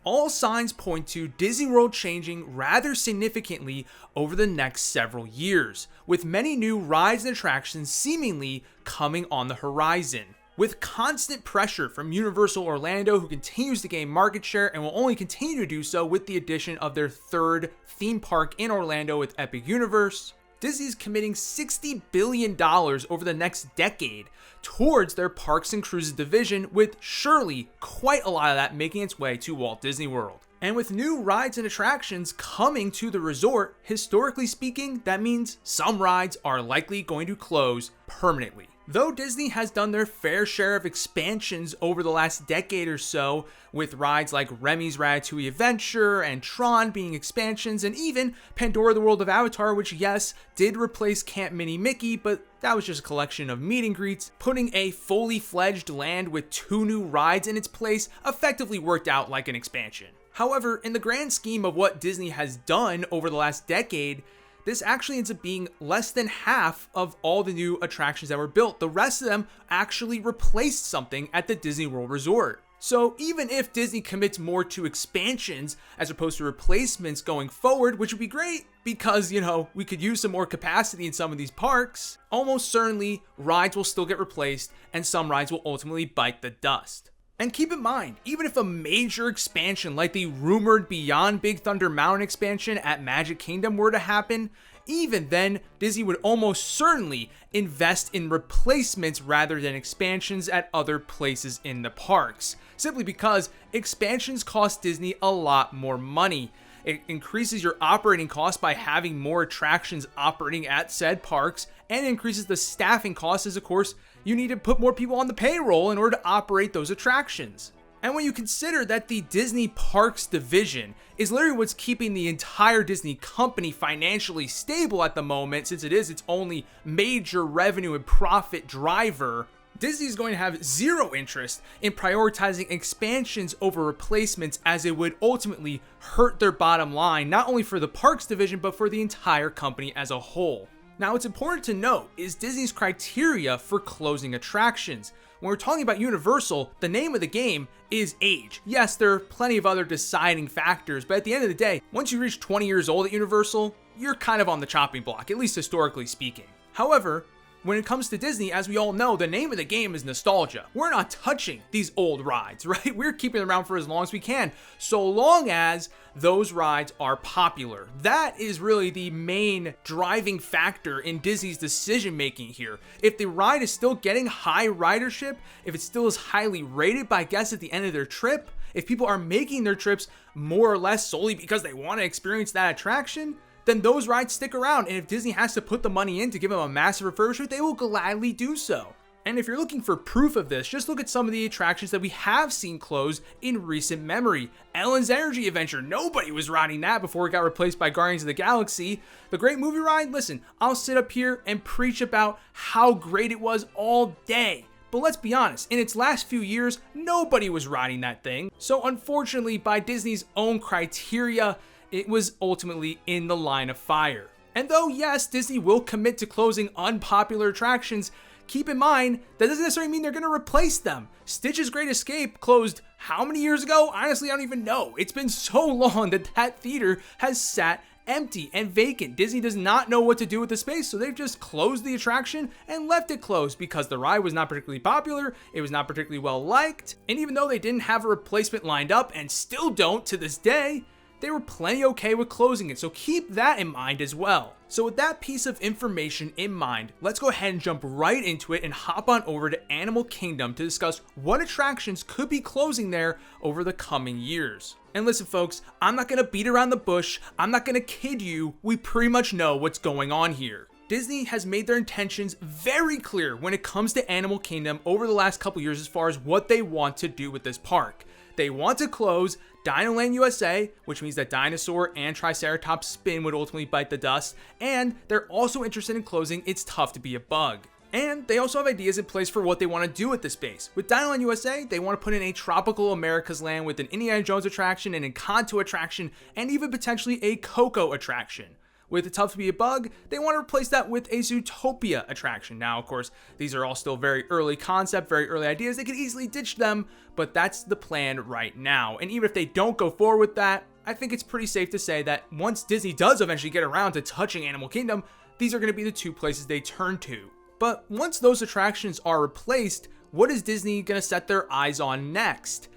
all signs point to Disney World changing rather significantly over the next several years, with many new rides and attractions seemingly coming on the horizon. With constant pressure from Universal Orlando, who continues to gain market share and will only continue to do so with the addition of their third theme park in Orlando with Epic Universe, Disney's committing $60 billion over the next decade towards their parks and cruises division, with surely quite a lot of that making its way to Walt Disney World. And with new rides and attractions coming to the resort, historically speaking, that means some rides are likely going to close permanently. Though Disney has done their fair share of expansions over the last decade or so, with rides like Remy's Ratatouille Adventure and Tron being expansions, and even Pandora the World of Avatar, which yes, did replace Camp Mini Mickey, but that was just a collection of meet and greets, putting a fully fledged land with 2 new rides in its place effectively worked out like an expansion. However, in the grand scheme of what Disney has done over the last decade, this actually ends up being less than half of all the new attractions that were built. The rest of them actually replaced something at the Disney World Resort. So even if Disney commits more to expansions as opposed to replacements going forward, which would be great because, we could use some more capacity in some of these parks, almost certainly rides will still get replaced and some rides will ultimately bite the dust. And keep in mind, even if a major expansion like the rumored Beyond Big Thunder Mountain expansion at Magic Kingdom were to happen, even then, Disney would almost certainly invest in replacements rather than expansions at other places in the parks, simply because expansions cost Disney a lot more money. It increases your operating costs by having more attractions operating at said parks, and increases the staffing costs as, of course, you need to put more people on the payroll in order to operate those attractions. And when you consider that the Disney Parks division is literally what's keeping the entire Disney company financially stable at the moment, since it is its only major revenue and profit driver, Disney is going to have zero interest in prioritizing expansions over replacements, as it would ultimately hurt their bottom line, not only for the parks division, but for the entire company as a whole. Now, what's important to note is Disney's criteria for closing attractions. When we're talking about Universal, the name of the game is age. Yes, there are plenty of other deciding factors, but at the end of the day, once you reach 20 years old at Universal, you're kind of on the chopping block, at least historically speaking. However, when it comes to Disney, as we all know, the name of the game is nostalgia. We're not touching these old rides, right? We're keeping them around for as long as we can, so long as those rides are popular. That is really the main driving factor in Disney's decision making here. If the ride is still getting high ridership, if it still is highly rated by guests at the end of their trip, if people are making their trips more or less solely because they want to experience that attraction, then those rides stick around, and if Disney has to put the money in to give them a massive refurbishment, they will gladly do so. And if you're looking for proof of this, just look at some of the attractions that we have seen close in recent memory. Ellen's Energy Adventure, nobody was riding that before it got replaced by Guardians of the Galaxy. The Great Movie Ride, listen, I'll sit up here and preach about how great it was all day. But let's be honest, in its last few years, nobody was riding that thing. So unfortunately, by Disney's own criteria, it was ultimately in the line of fire. And though yes, Disney will commit to closing unpopular attractions, keep in mind that doesn't necessarily mean they're going to replace them. Stitch's Great Escape closed how many years ago? Honestly, I don't even know. It's been so long that that theater has sat empty and vacant. Disney does not know what to do with the space, so they've just closed the attraction and left it closed because the ride was not particularly popular, it was not particularly well liked, and even though they didn't have a replacement lined up, and still don't to this day, they were plenty okay with closing it, so keep that in mind as well. So with that piece of information in mind, let's go ahead and jump right into it and hop on over to Animal Kingdom to discuss what attractions could be closing there over the coming years. And listen folks, I'm not going to beat around the bush, I'm not going to kid you, we pretty much know what's going on here. Disney has made their intentions very clear when it comes to Animal Kingdom over the last couple years as far as what they want to do with this park. They want to close Dinoland USA, which means that Dinosaur and Triceratops Spin would ultimately bite the dust, and they're also interested in closing It's Tough to Be a Bug. And they also have ideas in place for what they want to do with the space. With Dinoland USA, they want to put in a Tropical America's Land with an Indiana Jones attraction, an Encanto attraction, and even potentially a Coco attraction. With the Tough to Be a Bug, they want to replace that with a Zootopia attraction. Now, of course, these are all still very early concept, very early ideas. They could easily ditch them, but that's the plan right now. And even if they don't go forward with that, I think it's pretty safe to say that once Disney does eventually get around to touching Animal Kingdom, these are going to be the two places they turn to. But once those attractions are replaced, what is Disney going to set their eyes on next?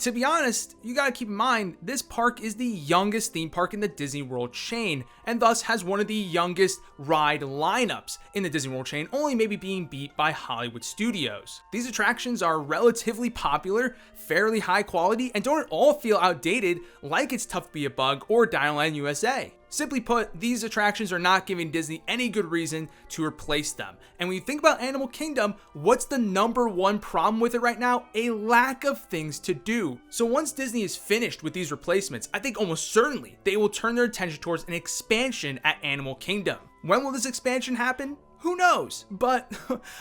To be honest, you gotta keep in mind, this park is the youngest theme park in the Disney World chain, and thus has one of the youngest ride lineups in the Disney World chain, only maybe being beat by Hollywood Studios. These attractions are relatively popular, fairly high quality, and don't at all feel outdated like It's Tough to Be a Bug or Dinoland USA. Simply put, these attractions are not giving Disney any good reason to replace them. And when you think about Animal Kingdom, what's the number one problem with it right now? A lack of things to do. So once Disney is finished with these replacements, I think almost certainly they will turn their attention towards an expansion at Animal Kingdom. When will this expansion happen? Who knows? But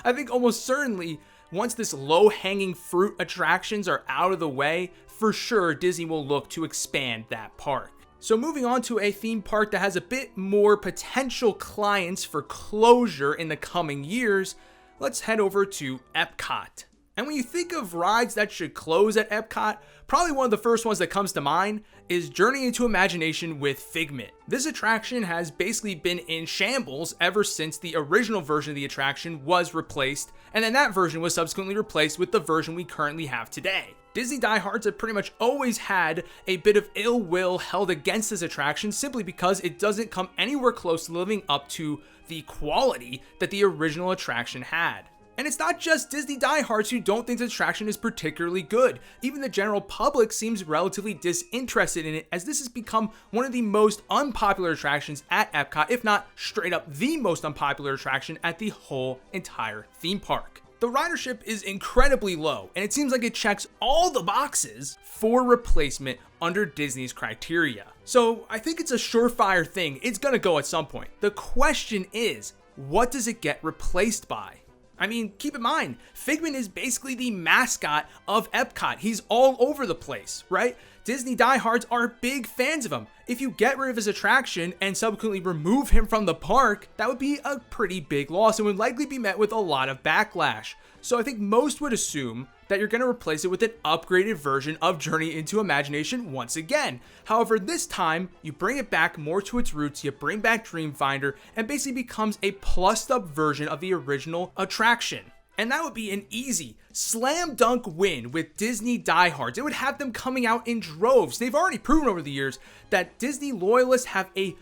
I think almost certainly once this low-hanging fruit attractions are out of the way, for sure Disney will look to expand that park. So moving on to a theme park that has a bit more potential clients for closure in the coming years, let's head over to Epcot. And when you think of rides that should close at Epcot, probably one of the first ones that comes to mind is Journey into Imagination with Figment. This attraction has basically been in shambles ever since the original version of the attraction was replaced, and then that version was subsequently replaced with the version we currently have today. Disney diehards have pretty much always had a bit of ill will held against this attraction simply because it doesn't come anywhere close to living up to the quality that the original attraction had. And it's not just Disney diehards who don't think the attraction is particularly good. Even the general public seems relatively disinterested in it, as this has become one of the most unpopular attractions at Epcot, if not straight up the most unpopular attraction at the whole entire theme park. The ridership is incredibly low, and it seems like it checks all the boxes for replacement under Disney's criteria. So I think it's a surefire thing. It's gonna go at some point. The question is, what does it get replaced by? I mean, keep in mind, Figment is basically the mascot of Epcot. He's all over the place, right? Disney diehards are big fans of him. If you get rid of his attraction and subsequently remove him from the park, that would be a pretty big loss and would likely be met with a lot of backlash. So I think most would assume that you're going to replace it with an upgraded version of Journey into Imagination once again. However, this time, you bring it back more to its roots, you bring back Dreamfinder, and basically becomes a plussed up version of the original attraction. And that would be an easy, slam dunk win with Disney diehards. It would have them coming out in droves. They've already proven over the years that Disney loyalists have a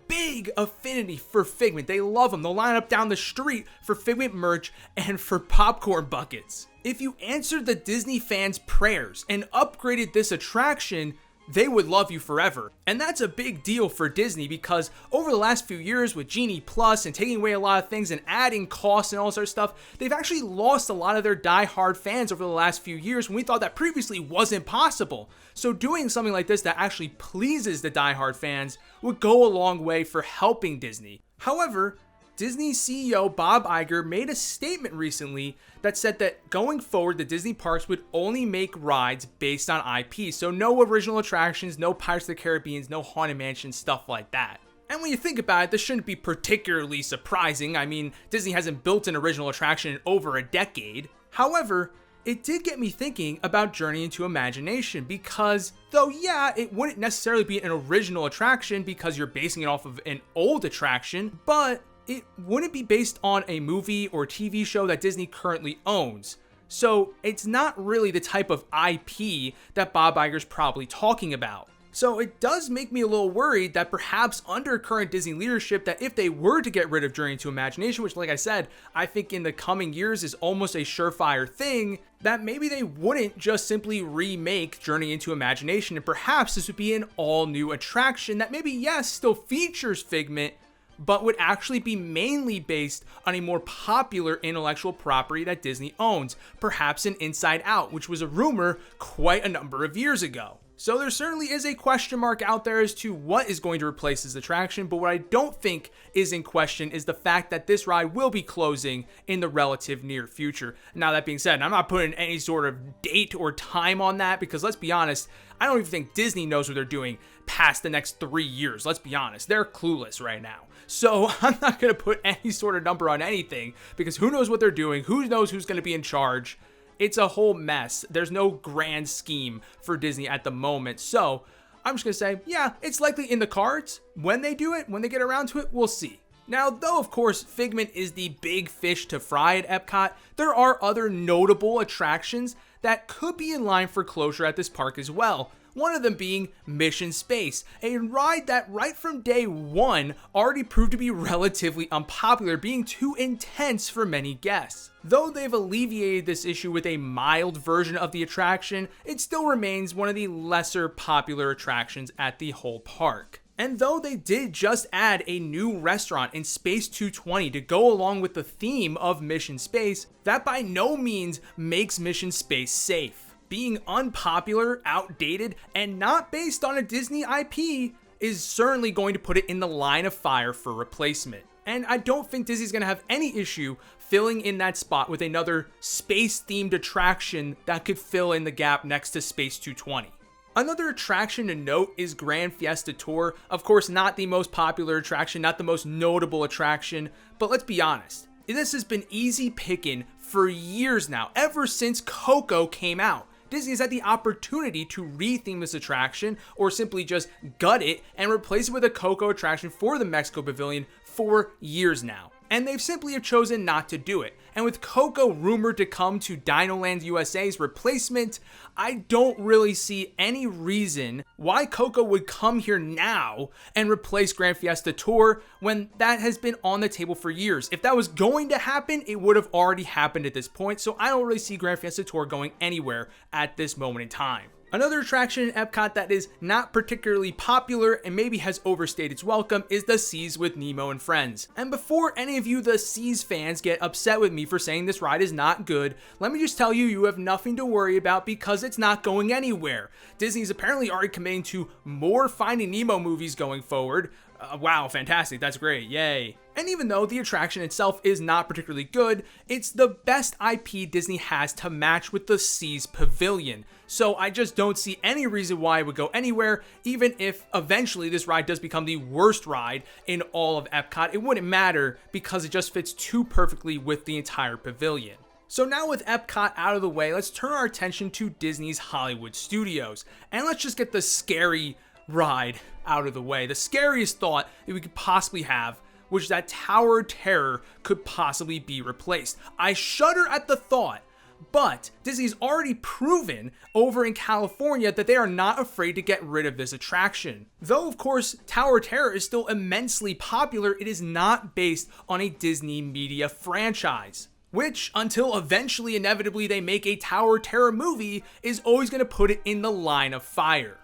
big affinity for Figment. They love him. They'll line up down the street for Figment merch and for popcorn buckets. If you answered the Disney fans' prayers and upgraded this attraction, they would love you forever. And that's a big deal for Disney because over the last few years with Genie Plus and taking away a lot of things and adding costs and all sort of stuff, they've actually lost a lot of their die-hard fans over the last few years when we thought that previously wasn't possible. So doing something like this that actually pleases the die-hard fans would go a long way for helping Disney. However, Disney CEO Bob Iger made a statement recently that said that going forward, the Disney parks would only make rides based on IP. So no original attractions, no Pirates of the Caribbean, no Haunted Mansion, stuff like that. And when you think about it, this shouldn't be particularly surprising. I mean, Disney hasn't built an original attraction in over a decade. However, it did get me thinking about Journey into Imagination because, though yeah, it wouldn't necessarily be an original attraction because you're basing it off of an old attraction, but it wouldn't be based on a movie or TV show that Disney currently owns. So it's not really the type of IP that Bob Iger's probably talking about. So it does make me a little worried that perhaps under current Disney leadership, that if they were to get rid of Journey to Imagination, which like I said, I think in the coming years is almost a surefire thing, that maybe they wouldn't just simply remake Journey into Imagination, and perhaps this would be an all new attraction that maybe, yes, still features Figment, but would actually be mainly based on a more popular intellectual property that Disney owns, perhaps an Inside Out, which was a rumor quite a number of years ago. So there certainly is a question mark out there as to what is going to replace this attraction, but what I don't think is in question is the fact that this ride will be closing in the relative near future. Now, that being said, I'm not putting any sort of date or time on that because let's be honest, I don't even think Disney knows what they're doing past the next 3 years. Let's be honest, they're clueless right now. So I'm not going to put any sort of number on anything because who knows what they're doing, who knows who's going to be in charge. It's a whole mess. There's no grand scheme for Disney at the moment. So I'm just going to say, yeah, it's likely in the cards. When they do it, when they get around to it, we'll see. Now, though, of course, Figment is the big fish to fry at Epcot, there are other notable attractions that could be in line for closure at this park as well. One of them being Mission Space, a ride that right from day one already proved to be relatively unpopular, being too intense for many guests. Though they've alleviated this issue with a mild version of the attraction, it still remains one of the lesser popular attractions at the whole park. And though they did just add a new restaurant in Space 220 to go along with the theme of Mission Space, that by no means makes Mission Space safe. Being unpopular, outdated, and not based on a Disney IP is certainly going to put it in the line of fire for replacement. And I don't think Disney's going to have any issue filling in that spot with another space-themed attraction that could fill in the gap next to Space 220. Another attraction to note is Grand Fiesta Tour. Of course, not the most popular attraction, not the most notable attraction, but let's be honest. This has been easy picking for years now, ever since Coco came out. Disney has had the opportunity to retheme this attraction or simply just gut it and replace it with a Coco attraction for the Mexico Pavilion for years now. And they've simply have chosen not to do it. And with Coco rumored to come to Dinoland USA's replacement, I don't really see any reason why Coco would come here now and replace Grand Fiesta Tour when that has been on the table for years. If that was going to happen, it would have already happened at this point, so I don't really see Grand Fiesta Tour going anywhere at this moment in time. Another attraction in Epcot that is not particularly popular and maybe has overstayed its welcome is the Seas with Nemo and Friends. And before any of you, the Seas fans, get upset with me for saying this ride is not good, let me just tell you, you have nothing to worry about because it's not going anywhere. Disney's apparently already committing to more Finding Nemo movies going forward. Wow, fantastic, that's great, yay. And even though the attraction itself is not particularly good, it's the best IP Disney has to match with the Seas Pavilion. So I just don't see any reason why it would go anywhere, even if eventually this ride does become the worst ride in all of Epcot. It wouldn't matter because it just fits too perfectly with the entire pavilion. So now with Epcot out of the way, let's turn our attention to Disney's Hollywood Studios. And let's just get the scary ride out of the way. The scariest thought that we could possibly have, which is that Tower of Terror could possibly be replaced. I shudder at the thought, but Disney's already proven over in California that they are not afraid to get rid of this attraction. Though, of course, Tower of Terror is still immensely popular, it is not based on a Disney media franchise, which, until eventually, inevitably, they make a Tower of Terror movie, is always going to put it in the line of fire.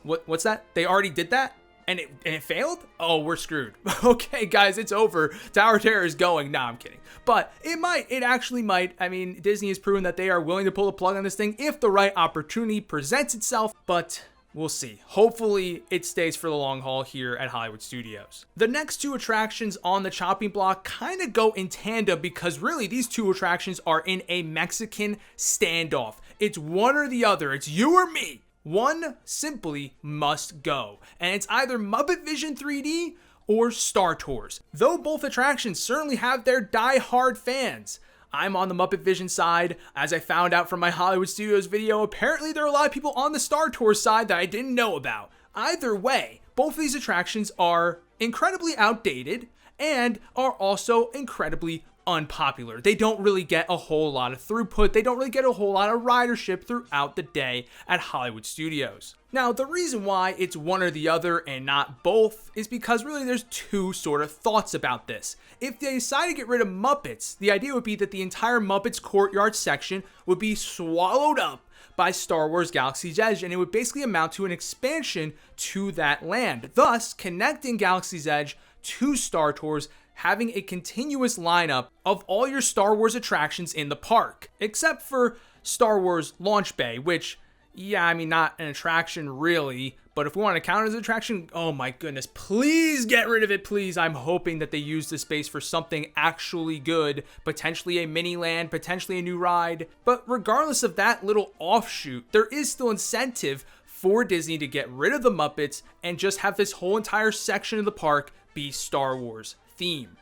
What's that? They already did that? And it failed? Oh, we're screwed. Okay, guys, it's over. Tower of Terror is going. Nah, I'm kidding. But it actually might. I mean, Disney has proven that they are willing to pull the plug on this thing if the right opportunity presents itself, but we'll see. Hopefully, it stays for the long haul here at Hollywood Studios. The next two attractions on the chopping block kind of go in tandem because really these two attractions are in a Mexican standoff. It's one or the other. It's you or me. One simply must go, and it's either Muppet Vision 3D or Star Tours. Though both attractions certainly have their die-hard fans. I'm on the Muppet Vision side. As I found out from my Hollywood Studios video, apparently there are a lot of people on the Star Tours side that I didn't know about. Either way, both of these attractions are incredibly outdated and are also incredibly unpopular. They don't really get a whole lot of throughput. They don't really get a whole lot of ridership throughout the day at Hollywood Studios. Now, the reason why it's one or the other and not both is because really there's two sort of thoughts about this. If they decide to get rid of Muppets, the idea would be that the entire Muppets Courtyard section would be swallowed up by Star Wars Galaxy's Edge, and it would basically amount to an expansion to that land, thus connecting Galaxy's Edge to Star Tours, having a continuous lineup of all your Star Wars attractions in the park, except for Star Wars Launch Bay, which, Yeah, I mean, not an attraction really, but if we want to count it as an attraction, oh my goodness, please get rid of it, please. I'm hoping that they use the space for something actually good, potentially a mini land, potentially a new ride. But regardless of that little offshoot, there is still incentive for Disney to get rid of the Muppets and just have this whole entire section of the park be Star Wars themed.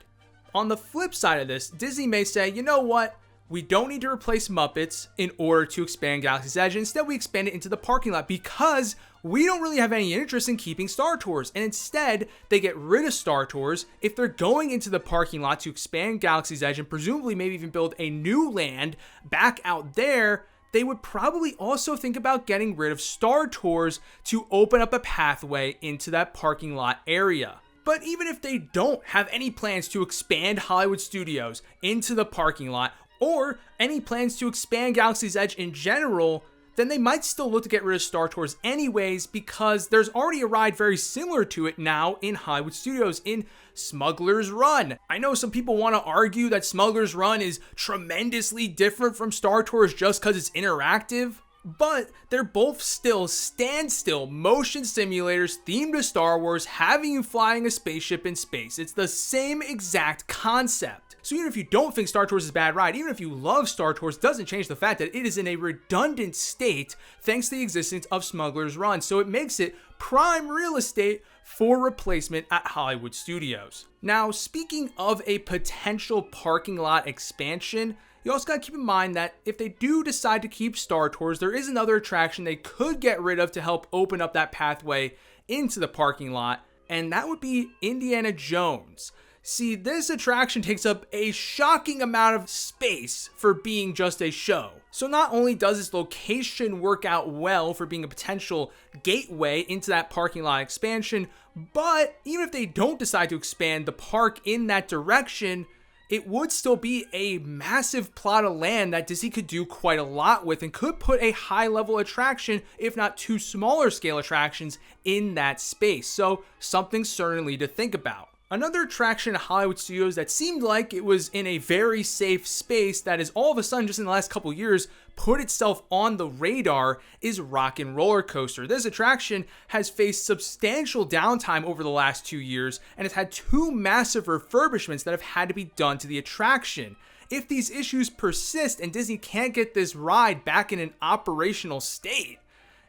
On the flip side of this, Disney may say, you know what? We don't need to replace Muppets in order to expand Galaxy's Edge. Instead, we expand it into the parking lot because we don't really have any interest in keeping Star Tours. And instead, they get rid of Star Tours. If they're going into the parking lot to expand Galaxy's Edge and presumably maybe even build a new land back out there, they would probably also think about getting rid of Star Tours to open up a pathway into that parking lot area. But even if they don't have any plans to expand Hollywood Studios into the parking lot, or any plans to expand Galaxy's Edge in general, then they might still look to get rid of Star Tours anyways, because there's already a ride very similar to it now in Hollywood Studios in Smuggler's Run. I know some people want to argue that Smuggler's Run is tremendously different from Star Tours just because it's interactive, but they're both still standstill motion simulators themed to Star Wars, having you flying a spaceship in space. It's the same exact concept. So even if you don't think Star Tours is a bad ride, even if you love Star Tours, doesn't change the fact that it is in a redundant state thanks to the existence of Smuggler's Run. So it makes it prime real estate for replacement at Hollywood Studios. Now, speaking of a potential parking lot expansion, you also gotta keep in mind that if they do decide to keep Star Tours, there is another attraction they could get rid of to help open up that pathway into the parking lot, and that would be Indiana Jones. See, this attraction takes up a shocking amount of space for being just a show. So not only does its location work out well for being a potential gateway into that parking lot expansion, but even if they don't decide to expand the park in that direction, it would still be a massive plot of land that Disney could do quite a lot with and could put a high level attraction, if not two smaller scale attractions, in that space. So something certainly to think about. Another attraction at Hollywood Studios that seemed like it was in a very safe space that is all of a sudden just in the last couple years put itself on the radar is Rock and Roller Coaster. This attraction has faced substantial downtime over the last 2 years and has had 2 massive refurbishments that have had to be done to the attraction. If these issues persist and Disney can't get this ride back in an operational state,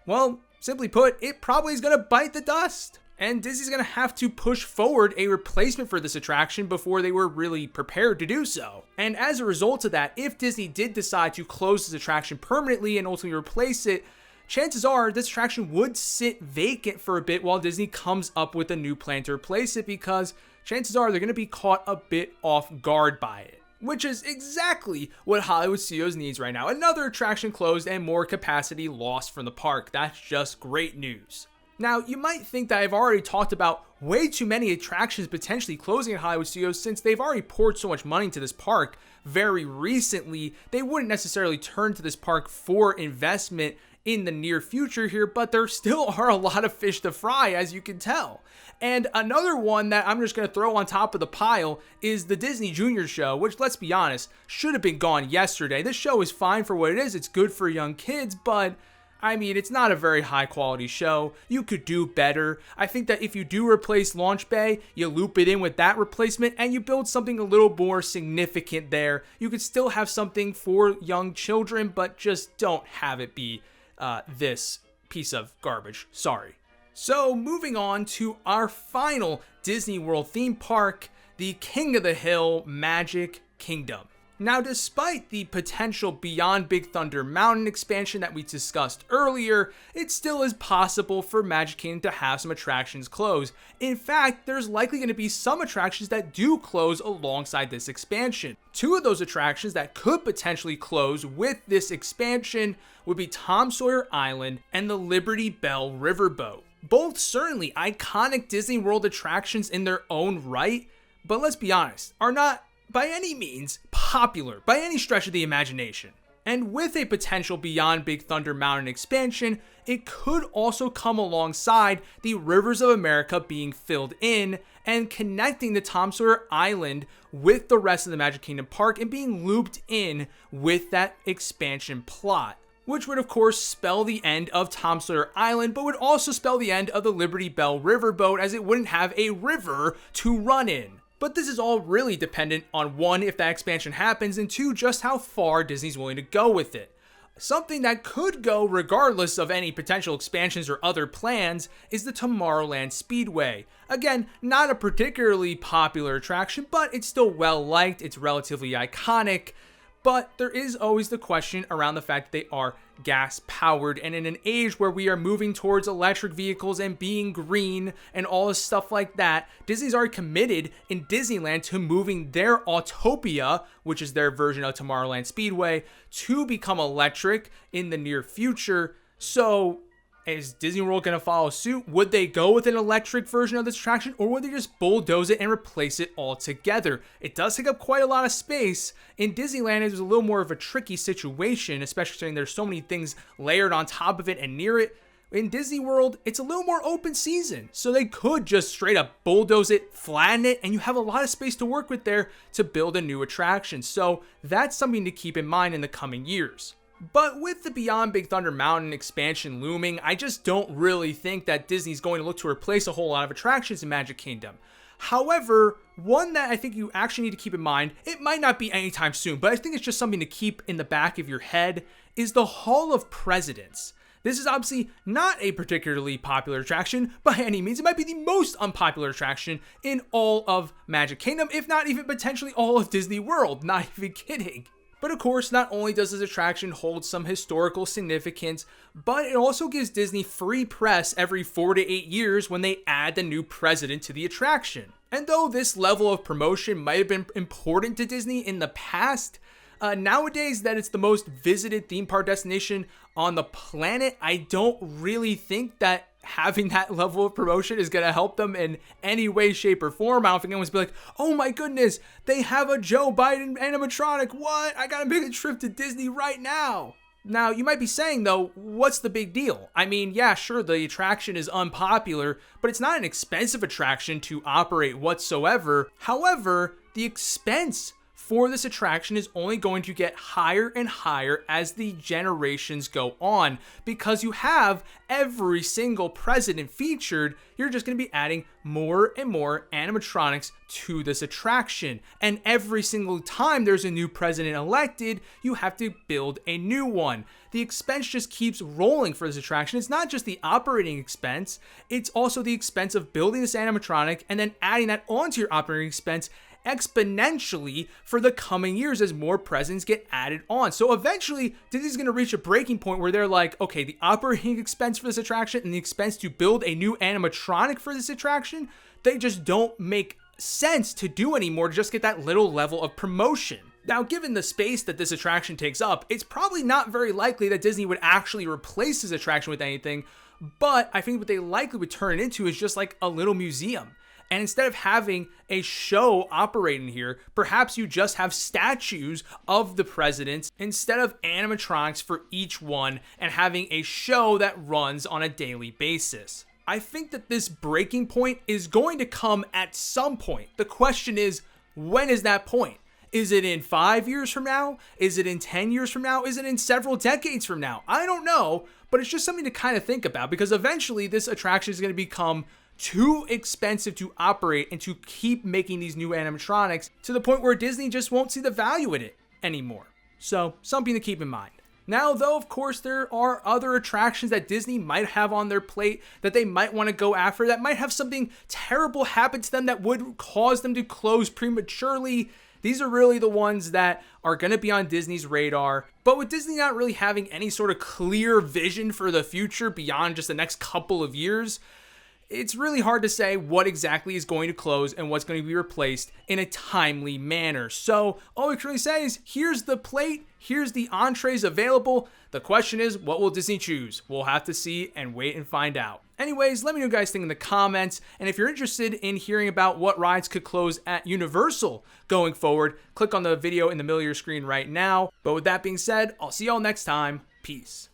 well, simply put, it probably is going to bite the dust. And Disney's going to have to push forward a replacement for this attraction before they were really prepared to do so. And as a result of that, if Disney did decide to close this attraction permanently and ultimately replace it, chances are this attraction would sit vacant for a bit while Disney comes up with a new plan to replace it, because chances are they're going to be caught a bit off guard by it. Which is exactly what Hollywood Studios needs right now. Another attraction closed and more capacity lost from the park. That's just great news. Now, you might think that I've already talked about way too many attractions potentially closing at Hollywood Studios since they've already poured so much money into this park very recently. They wouldn't necessarily turn to this park for investment in the near future here, but there still are a lot of fish to fry, as you can tell. And another one that I'm just going to throw on top of the pile is the Disney Junior show, which, let's be honest, should have been gone yesterday. This show is fine for what it is. It's good for young kids, but I mean, it's not a very high quality show. You could do better. I think that if you do replace Launch Bay, you loop it in with that replacement and you build something a little more significant there. You could still have something for young children, but just don't have it be this piece of garbage. Sorry. So moving on to our final Disney World theme park, the King of the Hill Magic Kingdom. Now, despite the potential Beyond Big Thunder Mountain expansion that we discussed earlier, it still is possible for Magic Kingdom to have some attractions close. In fact, there's likely going to be some attractions that do close alongside this expansion. 2 of those attractions that could potentially close with this expansion would be Tom Sawyer Island and the Liberty Bell Riverboat. Both certainly iconic Disney World attractions in their own right, but let's be honest, are not by any means popular by any stretch of the imagination. And with a potential Beyond Big Thunder Mountain expansion, it could also come alongside the Rivers of America being filled in and connecting the Tom Sawyer Island with the rest of the Magic Kingdom park and being looped in with that expansion plot. which would of course spell the end of Tom Sawyer Island, but would also spell the end of the Liberty Bell riverboat, as it wouldn't have a river to run in. But this is all really dependent on, one, if that expansion happens, and two, just how far Disney's willing to go with it. Something that could go regardless of any potential expansions or other plans is the Tomorrowland Speedway. Again, not a particularly popular attraction, but it's still well liked, it's relatively iconic. But there is always the question around the fact that they are gas powered, and in an age where we are moving towards electric vehicles and being green and all this stuff like that, Disney's already committed in Disneyland to moving their Autopia, which is their version of Tomorrowland Speedway, to become electric in the near future. So is Disney World going to follow suit? Would they go with an electric version of this attraction, or would they just bulldoze it and replace it altogether? It does take up quite a lot of space. In Disneyland, it was a little more of a tricky situation, especially since there's so many things layered on top of it and near it. In Disney World, it's a little more open season, so they could just straight up bulldoze it, flatten it, and you have a lot of space to work with there to build a new attraction. So that's something to keep in mind in the coming years. But with the Beyond Big Thunder Mountain expansion looming, I just don't really think that Disney's going to look to replace a whole lot of attractions in Magic Kingdom. However, one that I think you actually need to keep in mind, it might not be anytime soon, but I think it's just something to keep in the back of your head, is the Hall of Presidents. This is obviously not a particularly popular attraction by any means. It might be the most unpopular attraction in all of Magic Kingdom, if not even potentially all of Disney World. Not even kidding. But of course, not only does this attraction hold some historical significance, but it also gives Disney free press every 4 to 8 years when they add the new president to the attraction. And though this level of promotion might have been important to Disney in the past, nowadays that it's the most visited theme park destination on the planet, I don't really think that having that level of promotion is going to help them in any way, shape, or form. I don't think anyone's be like, oh my goodness, they have a Joe Biden animatronic. What? I got to make a trip to Disney right now. Now, you might be saying, though, what's the big deal? I mean, yeah, sure, the attraction is unpopular, but it's not an expensive attraction to operate whatsoever. However, the expense for this attraction is only going to get higher and higher as the generations go on, because you have every single president featured. You're just going to be adding more and more animatronics to this attraction, and every single time there's a new president elected, you have to build a new one. The expense just keeps rolling for this attraction. It's not just the operating expense, it's also the expense of building this animatronic and then adding that onto your operating expense exponentially for the coming years as more presidents get added on. So eventually, Disney's going to reach a breaking point where they're like, okay, the operating expense for this attraction and the expense to build a new animatronic for this attraction, they just don't make sense to do anymore to just get that little level of promotion. Now, given the space that this attraction takes up, it's probably not very likely that Disney would actually replace this attraction with anything, but I think what they likely would turn it into is just like a little museum. And instead of having a show operating here, perhaps you just have statues of the presidents instead of animatronics for each one, and having a show that runs on a daily basis. I think that this breaking point is going to come at some point. The question is, when is that point? Is it in 5 years from now? Is it in 10 years from now? Is it in several decades from now? I don't know, but it's just something to kind of think about, because eventually this attraction is going to become too expensive to operate and to keep making these new animatronics, to the point where Disney just won't see the value in it anymore. So, something to keep in mind. Now, though, of course, there are other attractions that Disney might have on their plate that they might want to go after, that might have something terrible happen to them that would cause them to close prematurely. These are really the ones that are going to be on Disney's radar. But with Disney not really having any sort of clear vision for the future beyond just the next couple of years, it's really hard to say what exactly is going to close and what's going to be replaced in a timely manner. So all we can really say is, here's the plate, here's the entrees available. The question is, what will Disney choose? We'll have to see and wait and find out. Anyways, let me know what you guys think in the comments. And if you're interested in hearing about what rides could close at Universal going forward, click on the video in the middle of your screen right now. But with that being said, I'll see y'all next time. Peace.